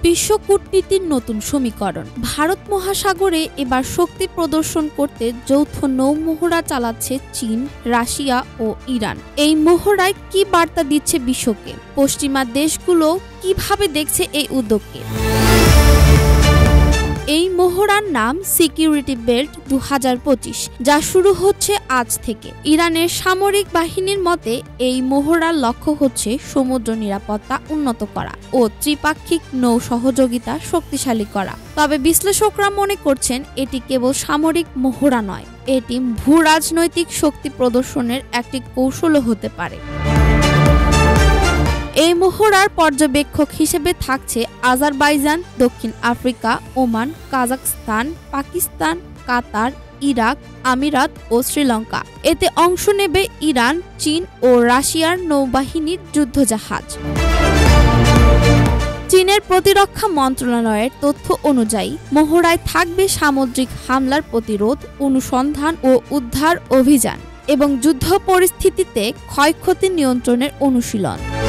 বিশ্ব কূটনীতির নতুন সমীকরণ। ভারত মহাসাগরে এবার শক্তি প্রদর্শন করতে যৌথ নৌমহড়া চালাচ্ছে চীন, রাশিয়া ও ইরান। এই মহড়ায় কি বার্তা দিচ্ছে বিশ্বকে? পশ্চিমা দেশগুলো কিভাবে দেখছে এই উদ্যোগকে? এই মহড়ার নাম সিকিউরিটি বেল্ট 2025, যা শুরু হচ্ছে আজ থেকে। ইরানের সামরিক বাহিনীর মতে এই মহড়ার লক্ষ্য হচ্ছে সমুদ্র নিরাপত্তা উন্নত করা ও ত্রিপাক্ষিক নৌ সহযোগিতা শক্তিশালী করা। তবে বিশ্লেষকরা মনে করছেন এটি কেবল সামরিক মহড়া নয়, এটি ভূ-রাজনৈতিক শক্তি প্রদর্শনের একটি কৌশলও হতে পারে। এই মহড়ার পর্যবেক্ষক হিসেবে থাকছে আজারবাইজান, দক্ষিণ আফ্রিকা, ওমান, কাজাখস্তান, পাকিস্তান, কাতার, ইরাক, আমিরাত ও শ্রীলঙ্কা। এতে অংশ নেবে ইরান, চীন ও রাশিয়ার নৌবাহিনীর যুদ্ধজাহাজ। চীনের প্রতিরক্ষা মন্ত্রণালয়ের তথ্য অনুযায়ী মহড়ায় থাকবে সামুদ্রিক হামলার প্রতিরোধ, অনুসন্ধান ও উদ্ধার অভিযান এবং যুদ্ধ পরিস্থিতিতে ক্ষয়ক্ষতি নিয়ন্ত্রণের অনুশীলন।